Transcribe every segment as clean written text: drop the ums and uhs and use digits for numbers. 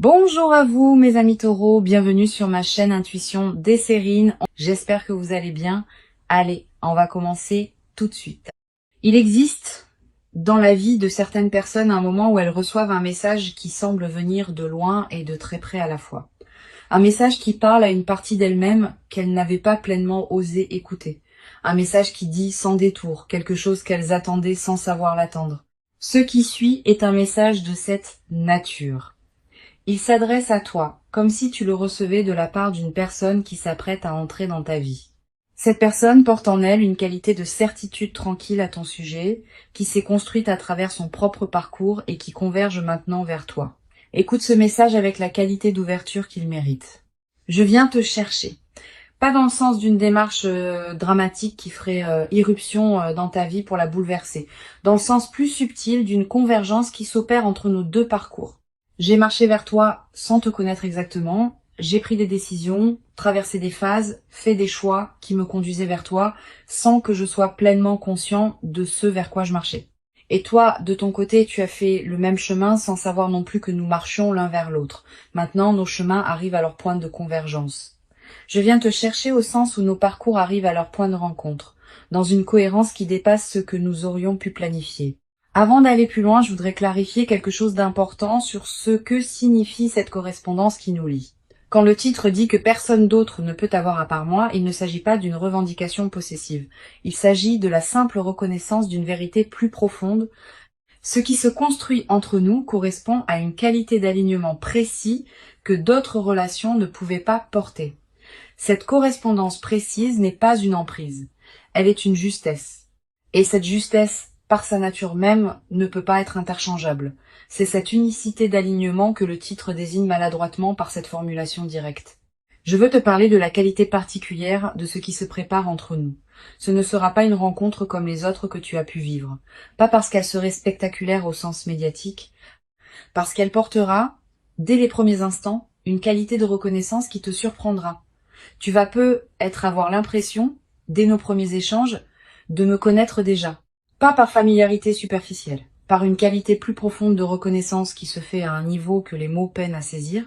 Bonjour à vous mes amis taureaux, bienvenue sur ma chaîne Intuition des Sérines. J'espère que vous allez bien. Allez, on va commencer tout de suite. Il existe dans la vie de certaines personnes un moment où elles reçoivent un message qui semble venir de loin et de très près à la fois. Un message qui parle à une partie d'elles-mêmes qu'elles n'avaient pas pleinement osé écouter. Un message qui dit sans détour, quelque chose qu'elles attendaient sans savoir l'attendre. Ce qui suit est un message de cette nature. Il s'adresse à toi, comme si tu le recevais de la part d'une personne qui s'apprête à entrer dans ta vie. Cette personne porte en elle une qualité de certitude tranquille à ton sujet, qui s'est construite à travers son propre parcours et qui converge maintenant vers toi. Écoute ce message avec la qualité d'ouverture qu'il mérite. Je viens te chercher. Pas dans le sens d'une démarche dramatique qui ferait irruption dans ta vie pour la bouleverser. Dans le sens plus subtil d'une convergence qui s'opère entre nos deux parcours. J'ai marché vers toi sans te connaître exactement, j'ai pris des décisions, traversé des phases, fait des choix qui me conduisaient vers toi sans que je sois pleinement conscient de ce vers quoi je marchais. Et toi, de ton côté, tu as fait le même chemin sans savoir non plus que nous marchions l'un vers l'autre. Maintenant, nos chemins arrivent à leur point de convergence. Je viens te chercher au sens où nos parcours arrivent à leur point de rencontre, dans une cohérence qui dépasse ce que nous aurions pu planifier. Avant d'aller plus loin, je voudrais clarifier quelque chose d'important sur ce que signifie cette correspondance qui nous lie. Quand le titre dit que personne d'autre ne peut avoir à part moi, il ne s'agit pas d'une revendication possessive. Il s'agit de la simple reconnaissance d'une vérité plus profonde. Ce qui se construit entre nous correspond à une qualité d'alignement précis que d'autres relations ne pouvaient pas porter. Cette correspondance précise n'est pas une emprise. Elle est une justesse. Et cette justesse, par sa nature même, ne peut pas être interchangeable. C'est cette unicité d'alignement que le titre désigne maladroitement par cette formulation directe. Je veux te parler de la qualité particulière de ce qui se prépare entre nous. Ce ne sera pas une rencontre comme les autres que tu as pu vivre. Pas parce qu'elle serait spectaculaire au sens médiatique, parce qu'elle portera, dès les premiers instants, une qualité de reconnaissance qui te surprendra. Tu vas peut-être avoir l'impression, dès nos premiers échanges, de me connaître déjà. Pas par familiarité superficielle, par une qualité plus profonde de reconnaissance qui se fait à un niveau que les mots peinent à saisir.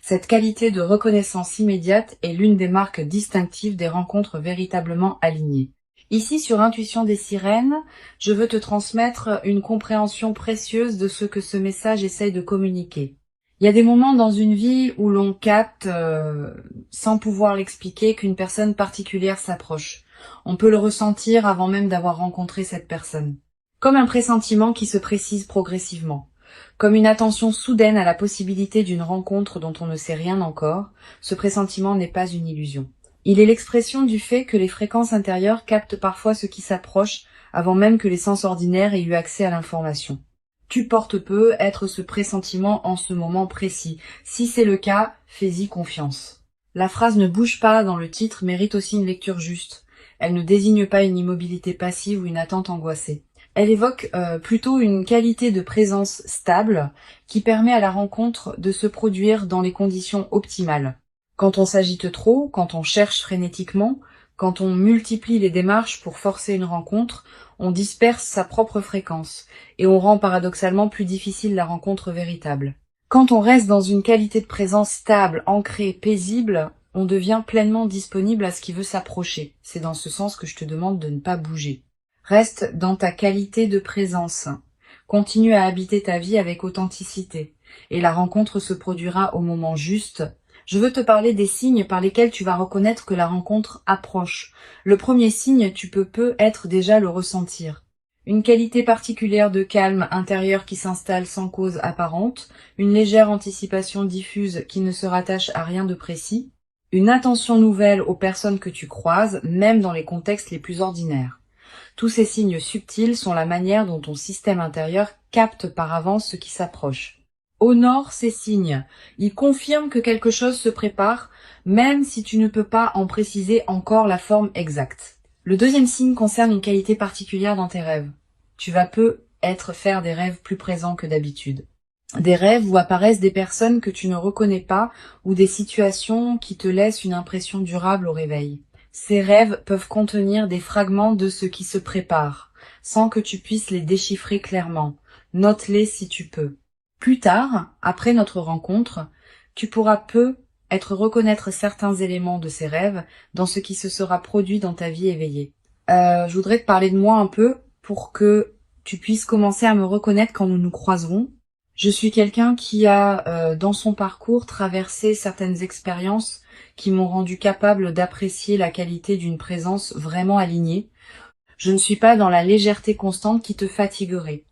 Cette qualité de reconnaissance immédiate est l'une des marques distinctives des rencontres véritablement alignées. Ici, sur Intuition des Sirènes, je veux te transmettre une compréhension précieuse de ce que ce message essaye de communiquer. Il y a des moments dans une vie où l'on capte, sans pouvoir l'expliquer, qu'une personne particulière s'approche. On peut le ressentir avant même d'avoir rencontré cette personne. Comme un pressentiment qui se précise progressivement. Comme une attention soudaine à la possibilité d'une rencontre dont on ne sait rien encore, ce pressentiment n'est pas une illusion. Il est l'expression du fait que les fréquences intérieures captent parfois ce qui s'approche avant même que les sens ordinaires aient eu accès à l'information. Tu portes peu être ce pressentiment en ce moment précis. Si c'est le cas, fais-y confiance. La phrase ne bouge pas dans le titre mérite aussi une lecture juste. Elle ne désigne pas une immobilité passive ou une attente angoissée. Elle évoque plutôt une qualité de présence stable qui permet à la rencontre de se produire dans les conditions optimales. Quand on s'agite trop, quand on cherche frénétiquement, quand on multiplie les démarches pour forcer une rencontre, on disperse sa propre fréquence et on rend paradoxalement plus difficile la rencontre véritable. Quand on reste dans une qualité de présence stable, ancrée, paisible, on devient pleinement disponible à ce qui veut s'approcher. C'est dans ce sens que je te demande de ne pas bouger. Reste dans ta qualité de présence. Continue à habiter ta vie avec authenticité. Et la rencontre se produira au moment juste. Je veux te parler des signes par lesquels tu vas reconnaître que la rencontre approche. Le premier signe, tu peux peut-être déjà le ressentir. Une qualité particulière de calme intérieur qui s'installe sans cause apparente, une légère anticipation diffuse qui ne se rattache à rien de précis, une attention nouvelle aux personnes que tu croises, même dans les contextes les plus ordinaires. Tous ces signes subtils sont la manière dont ton système intérieur capte par avance ce qui s'approche. Honore ces signes. Ils confirment que quelque chose se prépare, même si tu ne peux pas en préciser encore la forme exacte. Le deuxième signe concerne une qualité particulière dans tes rêves. Tu vas peut-être faire des rêves plus présents que d'habitude. Des rêves où apparaissent des personnes que tu ne reconnais pas ou des situations qui te laissent une impression durable au réveil. Ces rêves peuvent contenir des fragments de ce qui se prépare, sans que tu puisses les déchiffrer clairement. Note-les si tu peux. Plus tard, après notre rencontre, tu pourras reconnaître certains éléments de ces rêves dans ce qui se sera produit dans ta vie éveillée. Je voudrais te parler de moi un peu pour que tu puisses commencer à me reconnaître quand nous nous croiserons. Je suis quelqu'un qui a, dans son parcours, traversé certaines expériences qui m'ont rendu capable d'apprécier la qualité d'une présence vraiment alignée. Je ne suis pas dans la légèreté constante qui te fatiguerait.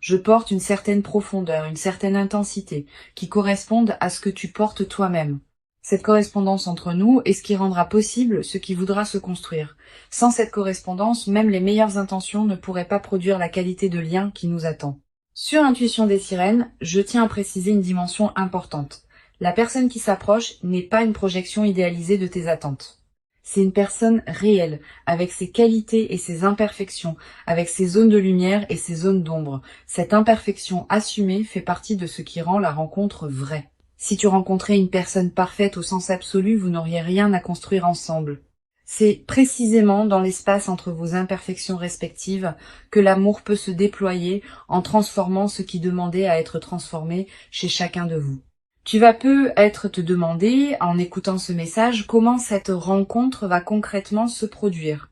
Je porte une certaine profondeur, une certaine intensité, qui correspondent à ce que tu portes toi-même. Cette correspondance entre nous est ce qui rendra possible ce qui voudra se construire. Sans cette correspondance, même les meilleures intentions ne pourraient pas produire la qualité de lien qui nous attend. Sur Intuition des sirènes, je tiens à préciser une dimension importante. La personne qui s'approche n'est pas une projection idéalisée de tes attentes. C'est une personne réelle, avec ses qualités et ses imperfections, avec ses zones de lumière et ses zones d'ombre. Cette imperfection assumée fait partie de ce qui rend la rencontre vraie. Si tu rencontrais une personne parfaite au sens absolu, vous n'auriez rien à construire ensemble. C'est précisément dans l'espace entre vos imperfections respectives que l'amour peut se déployer en transformant ce qui demandait à être transformé chez chacun de vous. Tu vas peut-être te demander, en écoutant ce message, comment cette rencontre va concrètement se produire.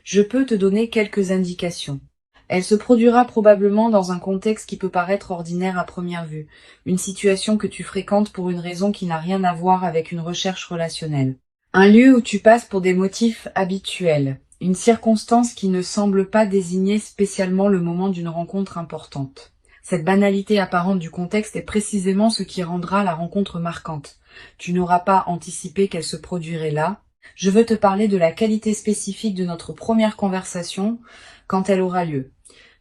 Je peux te donner quelques indications. Elle se produira probablement dans un contexte qui peut paraître ordinaire à première vue, une situation que tu fréquentes pour une raison qui n'a rien à voir avec une recherche relationnelle. Un lieu où tu passes pour des motifs habituels, une circonstance qui ne semble pas désigner spécialement le moment d'une rencontre importante. Cette banalité apparente du contexte est précisément ce qui rendra la rencontre marquante. Tu n'auras pas anticipé qu'elle se produirait là. Je veux te parler de la qualité spécifique de notre première conversation quand elle aura lieu.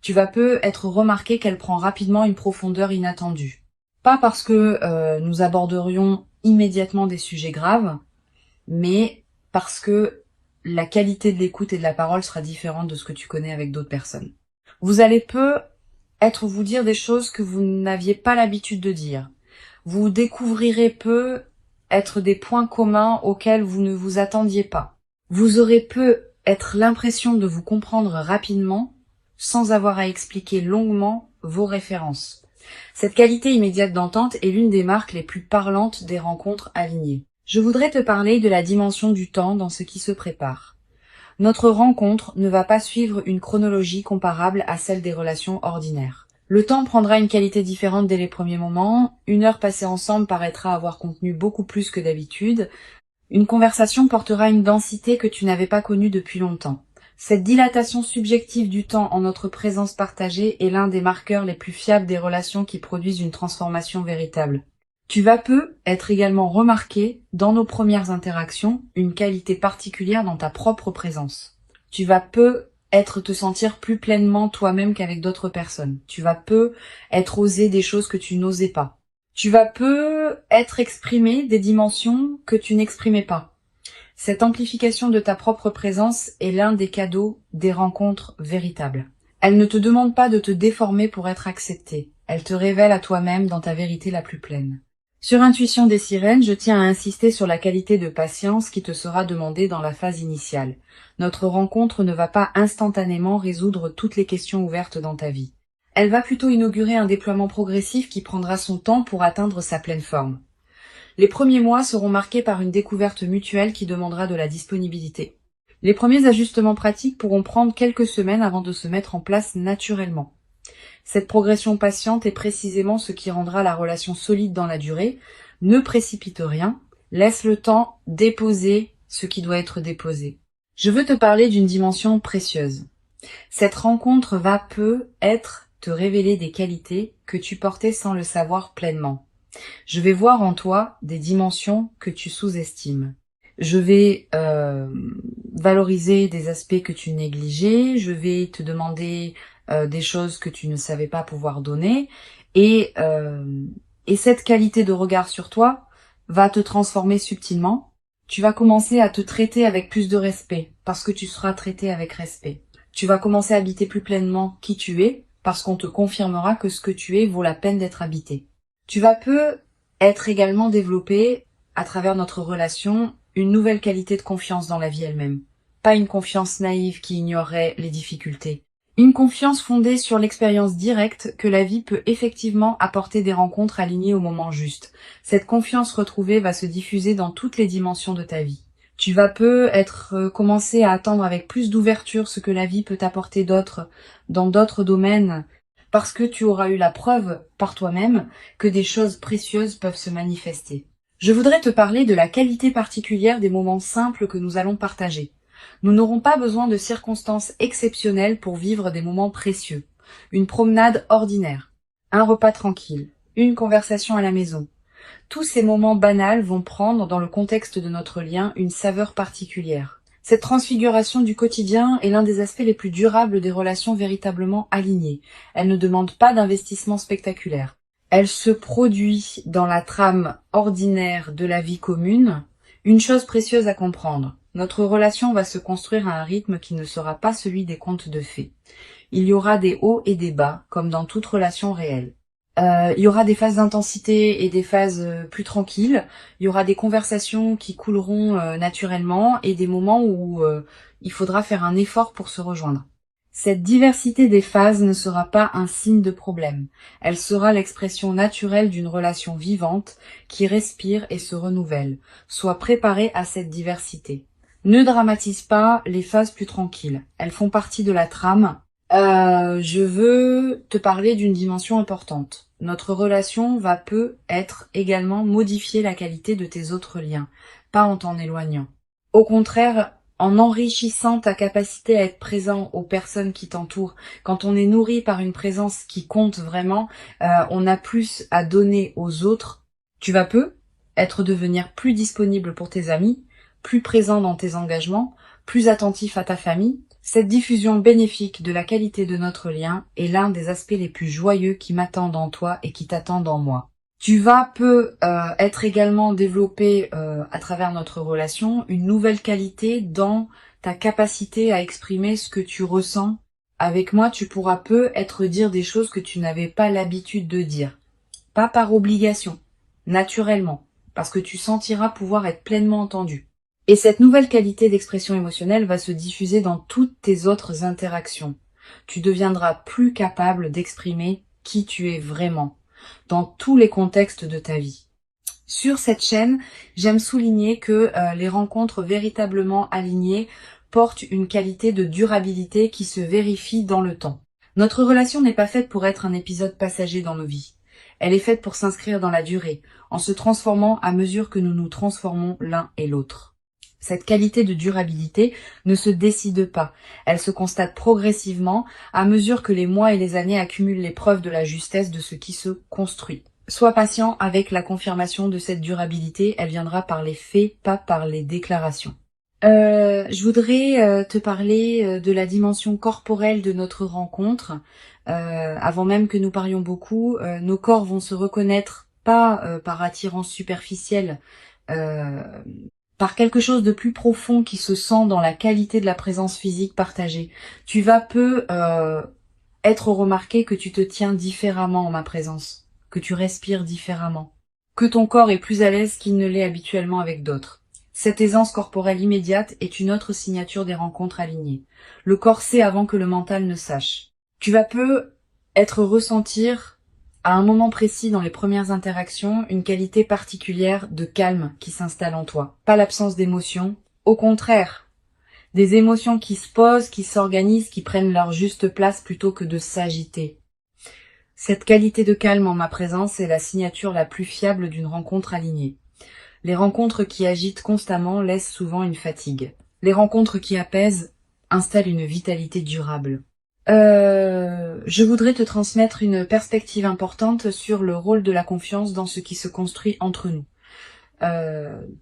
Tu vas peut-être remarquer qu'elle prend rapidement une profondeur inattendue. Pas parce que nous aborderions immédiatement des sujets graves, mais parce que la qualité de l'écoute et de la parole sera différente de ce que tu connais avec d'autres personnes. Vous allez peut-être vous dire des choses que vous n'aviez pas l'habitude de dire. Vous découvrirez peut-être des points communs auxquels vous ne vous attendiez pas. Vous aurez peut-être l'impression de vous comprendre rapidement sans avoir à expliquer longuement vos références. Cette qualité immédiate d'entente est l'une des marques les plus parlantes des rencontres alignées. Je voudrais te parler de la dimension du temps dans ce qui se prépare. Notre rencontre ne va pas suivre une chronologie comparable à celle des relations ordinaires. Le temps prendra une qualité différente dès les premiers moments, une heure passée ensemble paraîtra avoir contenu beaucoup plus que d'habitude, une conversation portera une densité que tu n'avais pas connue depuis longtemps. Cette dilatation subjective du temps en notre présence partagée est l'un des marqueurs les plus fiables des relations qui produisent une transformation véritable. Tu vas peut-être également remarquer, dans nos premières interactions, une qualité particulière dans ta propre présence. Tu vas peut-être te sentir plus pleinement toi-même qu'avec d'autres personnes. Tu vas peut-être oser des choses que tu n'osais pas. Tu vas peut-être exprimer des dimensions que tu n'exprimais pas. Cette amplification de ta propre présence est l'un des cadeaux des rencontres véritables. Elle ne te demande pas de te déformer pour être acceptée. Elle te révèle à toi-même dans ta vérité la plus pleine. Sur Intuition des sirènes, je tiens à insister sur la qualité de patience qui te sera demandée dans la phase initiale. Notre rencontre ne va pas instantanément résoudre toutes les questions ouvertes dans ta vie. Elle va plutôt inaugurer un déploiement progressif qui prendra son temps pour atteindre sa pleine forme. Les premiers mois seront marqués par une découverte mutuelle qui demandera de la disponibilité. Les premiers ajustements pratiques pourront prendre quelques semaines avant de se mettre en place naturellement. Cette progression patiente est précisément ce qui rendra la relation solide dans la durée. Ne précipite rien, laisse le temps déposer ce qui doit être déposé. Je veux te parler d'une dimension précieuse. Cette rencontre va peut-être te révéler des qualités que tu portais sans le savoir pleinement. Je vais voir en toi des dimensions que tu sous-estimes. Je vais valoriser des aspects que tu négligeais, je vais te demander des choses que tu ne savais pas pouvoir donner, et cette qualité de regard sur toi va te transformer subtilement. Tu vas commencer à te traiter avec plus de respect, parce que tu seras traité avec respect. Tu vas commencer à habiter plus pleinement qui tu es, parce qu'on te confirmera que ce que tu es vaut la peine d'être habité. Tu vas peut-être également développer, à travers notre relation, une nouvelle qualité de confiance dans la vie elle-même. Pas une confiance naïve qui ignorerait les difficultés, Une confiance fondée sur l'expérience directe que la vie peut effectivement apporter des rencontres alignées au moment juste. Cette confiance retrouvée va se diffuser dans toutes les dimensions de ta vie. Tu vas commencer à attendre avec plus d'ouverture ce que la vie peut t'apporter d'autre dans d'autres domaines parce que tu auras eu la preuve par toi-même que des choses précieuses peuvent se manifester. Je voudrais te parler de la qualité particulière des moments simples que nous allons partager. Nous n'aurons pas besoin de circonstances exceptionnelles pour vivre des moments précieux. Une promenade ordinaire, un repas tranquille, une conversation à la maison. Tous ces moments banals vont prendre, dans le contexte de notre lien, une saveur particulière. Cette transfiguration du quotidien est l'un des aspects les plus durables des relations véritablement alignées. Elle ne demande pas d'investissement spectaculaire. Elle se produit dans la trame ordinaire de la vie commune. Une chose précieuse à comprendre. Notre relation va se construire à un rythme qui ne sera pas celui des contes de fées. Il y aura des hauts et des bas, comme dans toute relation réelle. Il y aura des phases d'intensité et des phases plus tranquilles. Il y aura des conversations qui couleront naturellement et des moments où il faudra faire un effort pour se rejoindre. Cette diversité des phases ne sera pas un signe de problème. Elle sera l'expression naturelle d'une relation vivante qui respire et se renouvelle. Sois préparé à cette diversité. Ne dramatise pas les phases plus tranquilles. Elles font partie de la trame. Je veux te parler d'une dimension importante. Notre relation peut être également modifier la qualité de tes autres liens, pas en t'en éloignant. Au contraire, en enrichissant ta capacité à être présent aux personnes qui t'entourent. Quand on est nourri par une présence qui compte vraiment, on a plus à donner aux autres. Tu vas devenir plus disponible pour tes amis, plus présent dans tes engagements, plus attentif à ta famille. Cette diffusion bénéfique de la qualité de notre lien est l'un des aspects les plus joyeux qui m'attendent en toi et qui t'attendent en moi. Tu vas être également développé à travers notre relation une nouvelle qualité dans ta capacité à exprimer ce que tu ressens. Avec moi, tu pourras dire des choses que tu n'avais pas l'habitude de dire. Pas par obligation, naturellement, parce que tu sentiras pouvoir être pleinement entendu. Et cette nouvelle qualité d'expression émotionnelle va se diffuser dans toutes tes autres interactions. Tu deviendras plus capable d'exprimer qui tu es vraiment, dans tous les contextes de ta vie. Sur cette chaîne, j'aime souligner que les rencontres véritablement alignées portent une qualité de durabilité qui se vérifie dans le temps. Notre relation n'est pas faite pour être un épisode passager dans nos vies. Elle est faite pour s'inscrire dans la durée, en se transformant à mesure que nous nous transformons l'un et l'autre. Cette qualité de durabilité ne se décide pas, elle se constate progressivement à mesure que les mois et les années accumulent les preuves de la justesse de ce qui se construit. Sois patient avec la confirmation de cette durabilité, elle viendra par les faits, pas par les déclarations. Je voudrais te parler de la dimension corporelle de notre rencontre. Avant même que nous parlions beaucoup, nos corps vont se reconnaître pas par attirance superficielle, par quelque chose de plus profond qui se sent dans la qualité de la présence physique partagée. Tu vas être remarqué que tu te tiens différemment en ma présence, que tu respires différemment, que ton corps est plus à l'aise qu'il ne l'est habituellement avec d'autres. Cette aisance corporelle immédiate est une autre signature des rencontres alignées. Le corps sait avant que le mental ne sache. Tu vas ressentir à un moment précis dans les premières interactions, une qualité particulière de calme qui s'installe en toi. Pas l'absence d'émotions, au contraire. Des émotions qui se posent, qui s'organisent, qui prennent leur juste place plutôt que de s'agiter. Cette qualité de calme en ma présence est la signature la plus fiable d'une rencontre alignée. Les rencontres qui agitent constamment laissent souvent une fatigue. Les rencontres qui apaisent installent une vitalité durable. Je voudrais te transmettre une perspective importante sur le rôle de la confiance dans ce qui se construit entre nous.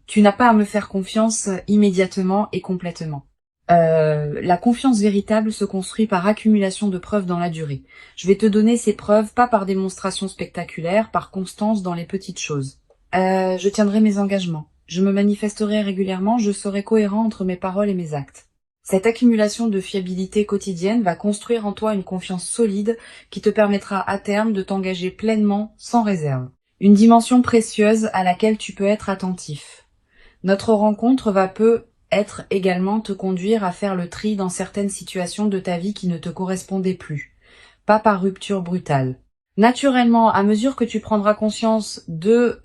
Tu n'as pas à me faire confiance immédiatement et complètement. La confiance véritable se construit par accumulation de preuves dans la durée. Je vais te donner ces preuves, pas par démonstration spectaculaire, par constance dans les petites choses. Je tiendrai mes engagements. Je me manifesterai régulièrement, je serai cohérent entre mes paroles et mes actes. Cette accumulation de fiabilité quotidienne va construire en toi une confiance solide qui te permettra à terme de t'engager pleinement, sans réserve. Une dimension précieuse à laquelle tu peux être attentif. Notre rencontre être également te conduire à faire le tri dans certaines situations de ta vie qui ne te correspondaient plus, pas par rupture brutale. Naturellement, à mesure que tu prendras conscience de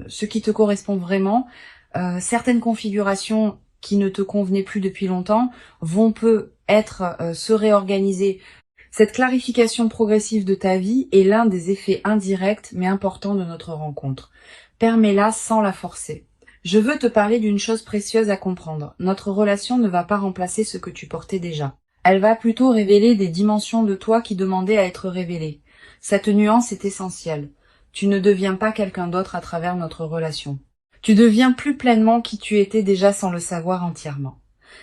ce qui te correspond vraiment, certaines configurations qui ne te convenaient plus depuis longtemps vont se réorganiser. Cette clarification progressive de ta vie est l'un des effets indirects mais importants de notre rencontre. Permets-la sans la forcer. Je veux te parler d'une chose précieuse à comprendre. Notre relation ne va pas remplacer ce que tu portais déjà. Elle va plutôt révéler des dimensions de toi qui demandaient à être révélées. Cette nuance est essentielle. Tu ne deviens pas quelqu'un d'autre à travers notre relation. Tu deviens plus pleinement qui tu étais déjà sans le savoir entièrement.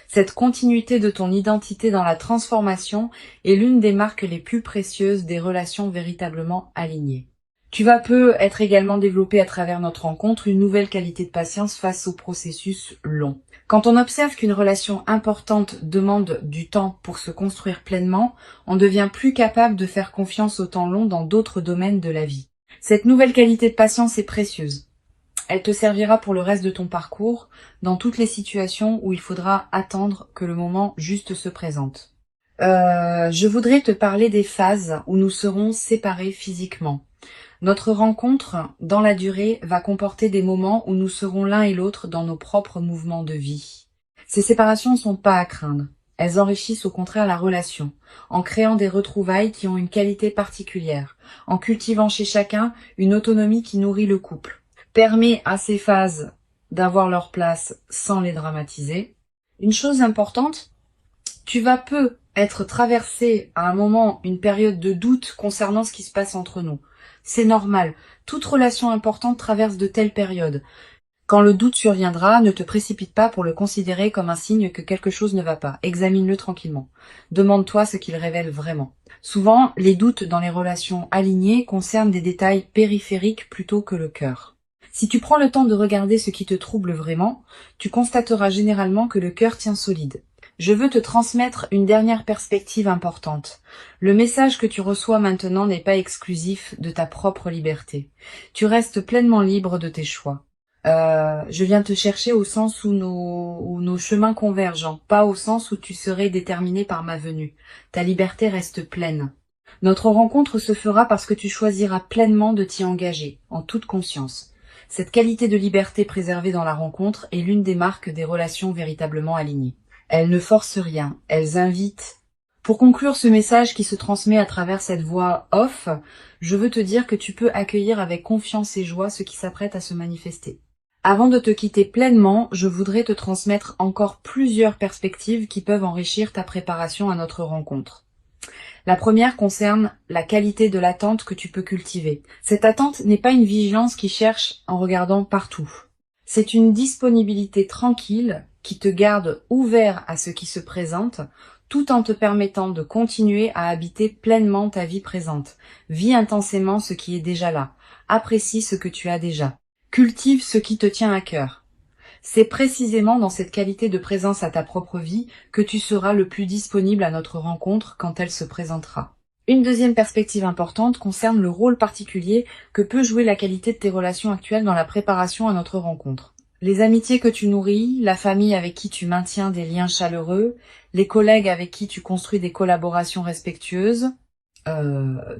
Cette continuité de ton identité dans la transformation est l'une des marques les plus précieuses des relations véritablement alignées. Tu vas être également développé à travers notre rencontre une nouvelle qualité de patience face au processus long. Quand on observe qu'une relation importante demande du temps pour se construire pleinement, on devient plus capable de faire confiance au temps long dans d'autres domaines de la vie. Cette nouvelle qualité de patience est précieuse. Elle te servira pour le reste de ton parcours, dans toutes les situations où il faudra attendre que le moment juste se présente. Je voudrais te parler des phases où nous serons séparés physiquement. Notre rencontre, dans la durée, va comporter des moments où nous serons l'un et l'autre dans nos propres mouvements de vie. Ces séparations ne sont pas à craindre. Elles enrichissent au contraire la relation, en créant des retrouvailles qui ont une qualité particulière, en cultivant chez chacun une autonomie qui nourrit le couple. Permet à ces phases d'avoir leur place sans les dramatiser. Une chose importante, tu vas être traversé à un moment une période de doute concernant ce qui se passe entre nous. C'est normal. Toute relation importante traverse de telles périodes. Quand le doute surviendra, ne te précipite pas pour le considérer comme un signe que quelque chose ne va pas. Examine-le tranquillement. Demande-toi ce qu'il révèle vraiment. Souvent, les doutes dans les relations alignées concernent des détails périphériques plutôt que le cœur. Si tu prends le temps de regarder ce qui te trouble vraiment, tu constateras généralement que le cœur tient solide. Je veux te transmettre une dernière perspective importante. Le message que tu reçois maintenant n'est pas exclusif de ta propre liberté. Tu restes pleinement libre de tes choix. Je viens te chercher au sens où nos chemins convergent, pas au sens où tu serais déterminé par ma venue. Ta liberté reste pleine. Notre rencontre se fera parce que tu choisiras pleinement de t'y engager, en toute conscience. Cette qualité de liberté préservée dans la rencontre est l'une des marques des relations véritablement alignées. Elles ne forcent rien, elles invitent. Pour conclure ce message qui se transmet à travers cette voix off, je veux te dire que tu peux accueillir avec confiance et joie ce qui s'apprête à se manifester. Avant de te quitter pleinement, je voudrais te transmettre encore plusieurs perspectives qui peuvent enrichir ta préparation à notre rencontre. La première concerne la qualité de l'attente que tu peux cultiver. Cette attente n'est pas une vigilance qui cherche en regardant partout. C'est une disponibilité tranquille qui te garde ouvert à ce qui se présente, tout en te permettant de continuer à habiter pleinement ta vie présente. Vis intensément ce qui est déjà là. Apprécie ce que tu as déjà. Cultive ce qui te tient à cœur. C'est précisément dans cette qualité de présence à ta propre vie que tu seras le plus disponible à notre rencontre quand elle se présentera. Une deuxième perspective importante concerne le rôle particulier que peut jouer la qualité de tes relations actuelles dans la préparation à notre rencontre. Les amitiés que tu nourris, la famille avec qui tu maintiens des liens chaleureux, les collègues avec qui tu construis des collaborations respectueuses,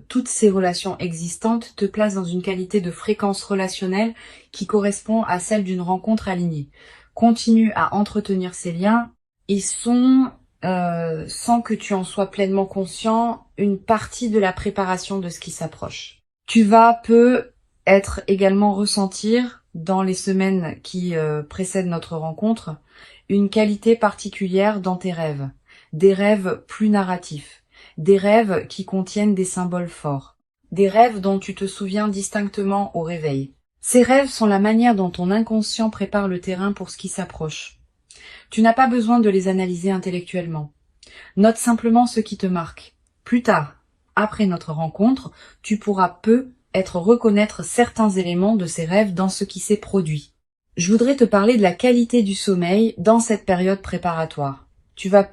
toutes ces relations existantes te placent dans une qualité de fréquence relationnelle qui correspond à celle d'une rencontre alignée. Continue à entretenir ces liens. Ils sont, sans que tu en sois pleinement conscient, une partie de la préparation de ce qui s'approche. Tu vas être également ressentir, dans les semaines qui précèdent notre rencontre, une qualité particulière dans tes rêves. Des rêves plus narratifs. Des rêves qui contiennent des symboles forts. Des rêves dont tu te souviens distinctement au réveil. Ces rêves sont la manière dont ton inconscient prépare le terrain pour ce qui s'approche. Tu n'as pas besoin de les analyser intellectuellement. Note simplement ce qui te marque. Plus tard, après notre rencontre, tu pourras reconnaître certains éléments de ces rêves dans ce qui s'est produit. Je voudrais te parler de la qualité du sommeil dans cette période préparatoire. Tu vas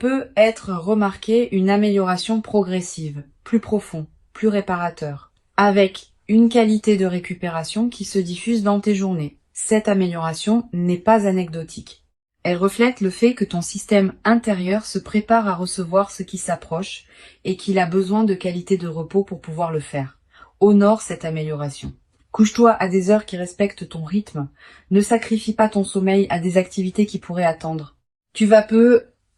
remarquer une amélioration progressive, plus profond, plus réparateur, avec une qualité de récupération qui se diffuse dans tes journées. Cette amélioration n'est pas anecdotique. Elle reflète le fait que ton système intérieur se prépare à recevoir ce qui s'approche et qu'il a besoin de qualité de repos pour pouvoir le faire. Honore cette amélioration. Couche-toi à des heures qui respectent ton rythme. Ne sacrifie pas ton sommeil à des activités qui pourraient attendre. Tu vas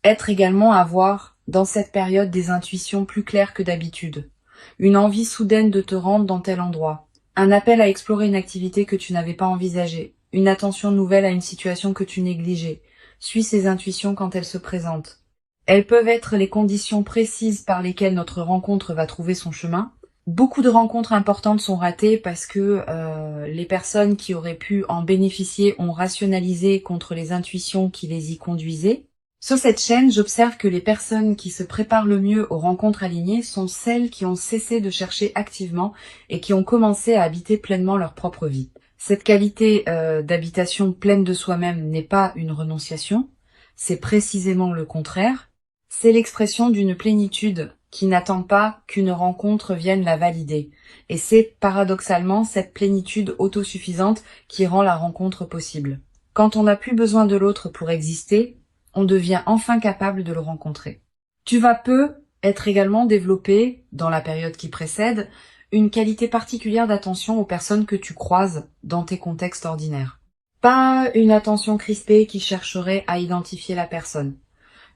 être également avoir, dans cette période, des intuitions plus claires que d'habitude. Une envie soudaine de te rendre dans tel endroit. Un appel à explorer une activité que tu n'avais pas envisagée. Une attention nouvelle à une situation que tu négligeais. Suis ces intuitions quand elles se présentent. Elles peuvent être les conditions précises par lesquelles notre rencontre va trouver son chemin. Beaucoup de rencontres importantes sont ratées parce que les personnes qui auraient pu en bénéficier ont rationalisé contre les intuitions qui les y conduisaient. Sur cette chaîne, j'observe que les personnes qui se préparent le mieux aux rencontres alignées sont celles qui ont cessé de chercher activement et qui ont commencé à habiter pleinement leur propre vie. Cette qualité d'habitation pleine de soi-même n'est pas une renonciation, c'est précisément le contraire. C'est l'expression d'une plénitude qui n'attend pas qu'une rencontre vienne la valider. Et c'est paradoxalement cette plénitude autosuffisante qui rend la rencontre possible. Quand on n'a plus besoin de l'autre pour exister, on devient enfin capable de le rencontrer. Tu vas être également développé, dans la période qui précède, une qualité particulière d'attention aux personnes que tu croises dans tes contextes ordinaires. Pas une attention crispée qui chercherait à identifier la personne.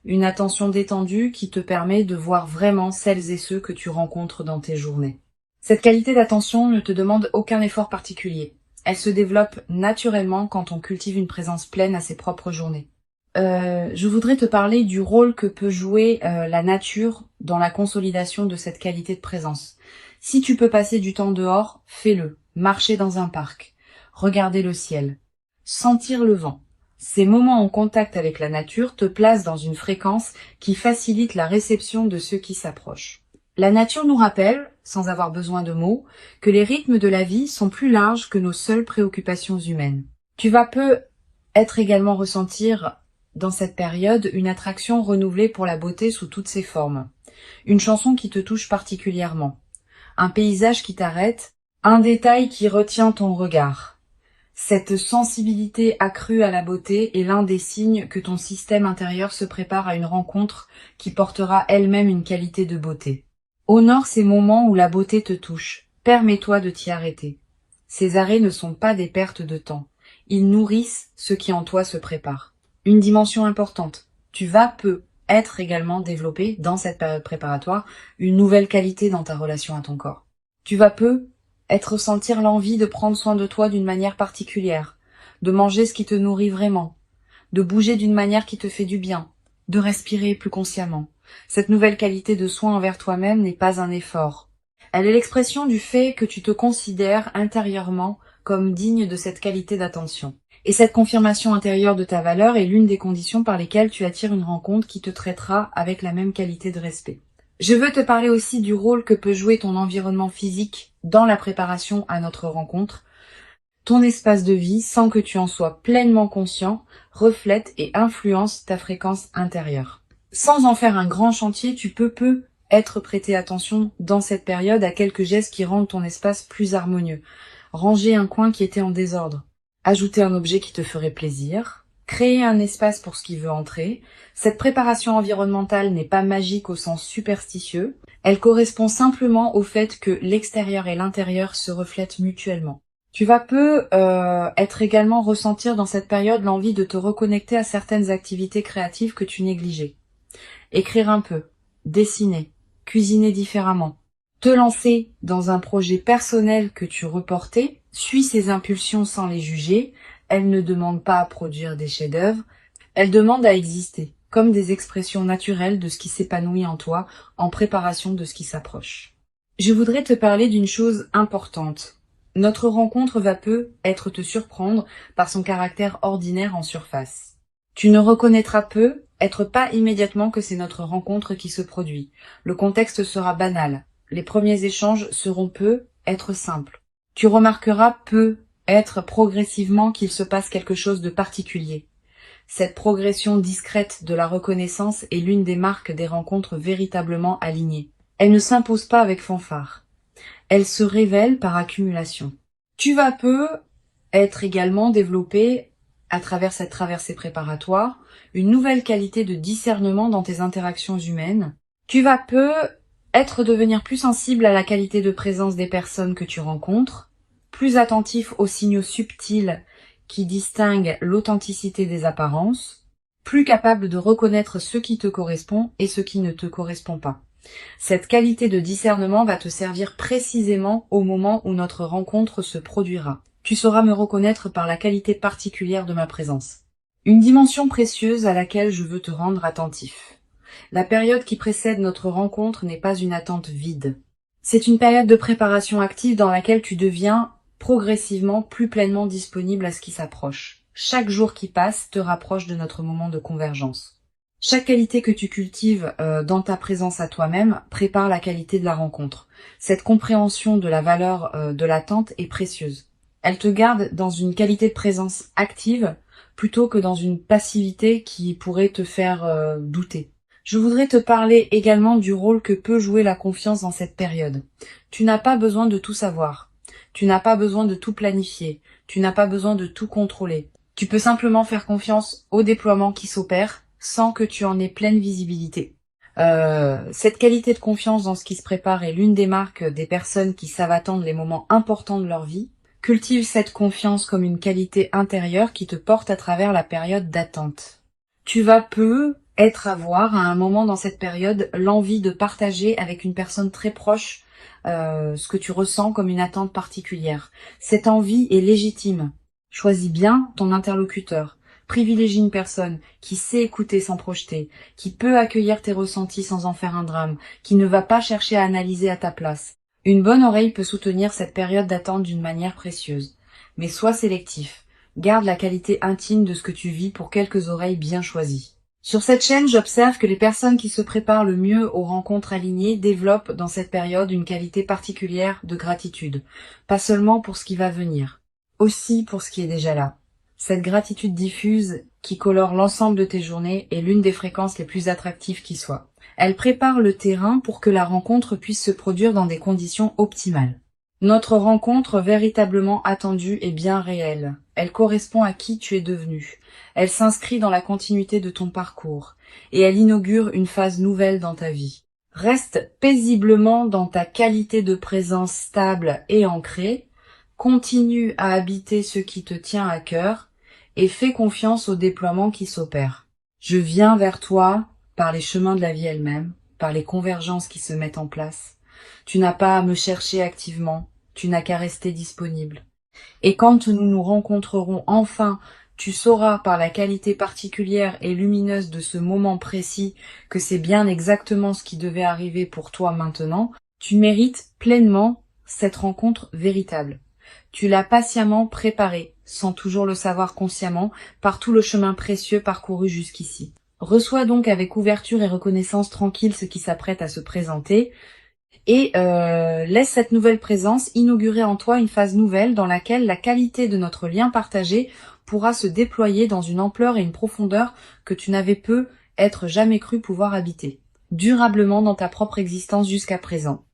Une attention détendue qui te permet de voir vraiment celles et ceux que tu rencontres dans tes journées. Cette qualité d'attention ne te demande aucun effort particulier. Elle se développe naturellement quand on cultive une présence pleine à ses propres journées. Je voudrais te parler du rôle que peut jouer la nature dans la consolidation de cette qualité de présence. Si tu peux passer du temps dehors, fais-le. Marcher dans un parc, regarder le ciel, sentir le vent. Ces moments en contact avec la nature te placent dans une fréquence qui facilite la réception de ceux qui s'approchent. La nature nous rappelle, sans avoir besoin de mots, que les rythmes de la vie sont plus larges que nos seules préoccupations humaines. Tu vas être également ressentir dans cette période une attraction renouvelée pour la beauté sous toutes ses formes. Une chanson qui te touche particulièrement. Un paysage qui t'arrête, un détail qui retient ton regard. Cette sensibilité accrue à la beauté est l'un des signes que ton système intérieur se prépare à une rencontre qui portera elle-même une qualité de beauté. Honore ces moments où la beauté te touche. Permets-toi de t'y arrêter. Ces arrêts ne sont pas des pertes de temps. Ils nourrissent ce qui en toi se prépare. Une dimension importante. Tu vas être également développé dans cette période préparatoire une nouvelle qualité dans ta relation à ton corps. Tu vas ressentir l'envie de prendre soin de toi d'une manière particulière, de manger ce qui te nourrit vraiment, de bouger d'une manière qui te fait du bien, de respirer plus consciemment. Cette nouvelle qualité de soin envers toi-même n'est pas un effort. Elle est l'expression du fait que tu te considères intérieurement comme digne de cette qualité d'attention. Et cette confirmation intérieure de ta valeur est l'une des conditions par lesquelles tu attires une rencontre qui te traitera avec la même qualité de respect. Je veux te parler aussi du rôle que peut jouer ton environnement physique dans la préparation à notre rencontre. Ton espace de vie, sans que tu en sois pleinement conscient, reflète et influence ta fréquence intérieure. Sans en faire un grand chantier, tu peux être prêté attention dans cette période à quelques gestes qui rendent ton espace plus harmonieux. Ranger un coin qui était en désordre. Ajouter un objet qui te ferait plaisir. Créer un espace pour ce qui veut entrer. Cette préparation environnementale n'est pas magique au sens superstitieux. Elle correspond simplement au fait que l'extérieur et l'intérieur se reflètent mutuellement. Tu vas être également ressentir dans cette période l'envie de te reconnecter à certaines activités créatives que tu négligeais. Écrire un peu, dessiner, cuisiner différemment. Te lancer dans un projet personnel que tu reportais. Suis ces impulsions sans les juger. Elles ne demandent pas à produire des chefs-d'œuvre, elles demandent à exister, comme des expressions naturelles de ce qui s'épanouit en toi, en préparation de ce qui s'approche. Je voudrais te parler d'une chose importante. Notre rencontre va être te surprendre par son caractère ordinaire en surface. Tu ne reconnaîtras être pas immédiatement que c'est notre rencontre qui se produit. Le contexte sera banal. Les premiers échanges seront être simples. Tu remarqueras être progressivement qu'il se passe quelque chose de particulier. Cette progression discrète de la reconnaissance est l'une des marques des rencontres véritablement alignées. Elle ne s'impose pas avec fanfare. Elle se révèle par accumulation. Tu vas être également développé à travers cette traversée préparatoire, une nouvelle qualité de discernement dans tes interactions humaines. Tu vas devenir plus sensible à la qualité de présence des personnes que tu rencontres, plus attentif aux signaux subtils qui distinguent l'authenticité des apparences, plus capable de reconnaître ce qui te correspond et ce qui ne te correspond pas. Cette qualité de discernement va te servir précisément au moment où notre rencontre se produira. Tu sauras me reconnaître par la qualité particulière de ma présence. Une dimension précieuse à laquelle je veux te rendre attentif. La période qui précède notre rencontre n'est pas une attente vide. C'est une période de préparation active dans laquelle tu deviens progressivement plus pleinement disponible à ce qui s'approche. Chaque jour qui passe te rapproche de notre moment de convergence. Chaque qualité que tu cultives dans ta présence à toi-même prépare la qualité de la rencontre. Cette compréhension de la valeur de l'attente est précieuse. Elle te garde dans une qualité de présence active plutôt que dans une passivité qui pourrait te faire douter. Je voudrais te parler également du rôle que peut jouer la confiance dans cette période. Tu n'as pas besoin de tout savoir. Tu n'as pas besoin de tout planifier. Tu n'as pas besoin de tout contrôler. Tu peux simplement faire confiance au déploiement qui s'opère sans que tu en aies pleine visibilité. Cette qualité de confiance dans ce qui se prépare est l'une des marques des personnes qui savent attendre les moments importants de leur vie. Cultive cette confiance comme une qualité intérieure qui te porte à travers la période d'attente. Tu vas avoir à un moment dans cette période l'envie de partager avec une personne très proche ce que tu ressens comme une attente particulière. Cette envie est légitime. Choisis bien ton interlocuteur. Privilégie une personne qui sait écouter sans projeter, qui peut accueillir tes ressentis sans en faire un drame, qui ne va pas chercher à analyser à ta place. Une bonne oreille peut soutenir cette période d'attente d'une manière précieuse. Mais sois sélectif. Garde la qualité intime de ce que tu vis pour quelques oreilles bien choisies. Sur cette chaîne, j'observe que les personnes qui se préparent le mieux aux rencontres alignées développent dans cette période une qualité particulière de gratitude. Pas seulement pour ce qui va venir, aussi pour ce qui est déjà là. Cette gratitude diffuse qui colore l'ensemble de tes journées est l'une des fréquences les plus attractives qui soient. Elle prépare le terrain pour que la rencontre puisse se produire dans des conditions optimales. Notre rencontre véritablement attendue est bien réelle. Elle correspond à qui tu es devenu. Elle s'inscrit dans la continuité de ton parcours et elle inaugure une phase nouvelle dans ta vie. Reste paisiblement dans ta qualité de présence stable et ancrée. Continue à habiter ce qui te tient à cœur et fais confiance au déploiement qui s'opère. Je viens vers toi par les chemins de la vie elle-même, par les convergences qui se mettent en place. Tu n'as pas à me chercher activement, tu n'as qu'à rester disponible. Et quand nous nous rencontrerons enfin, tu sauras par la qualité particulière et lumineuse de ce moment précis que c'est bien exactement ce qui devait arriver pour toi maintenant. Tu mérites pleinement cette rencontre véritable. Tu l'as patiemment préparée, sans toujours le savoir consciemment, par tout le chemin précieux parcouru jusqu'ici. Reçois donc avec ouverture et reconnaissance tranquille ce qui s'apprête à se présenter et laisse cette nouvelle présence inaugurer en toi une phase nouvelle dans laquelle la qualité de notre lien partagé pourra se déployer dans une ampleur et une profondeur que tu n'avais jamais cru pouvoir habiter, durablement dans ta propre existence jusqu'à présent.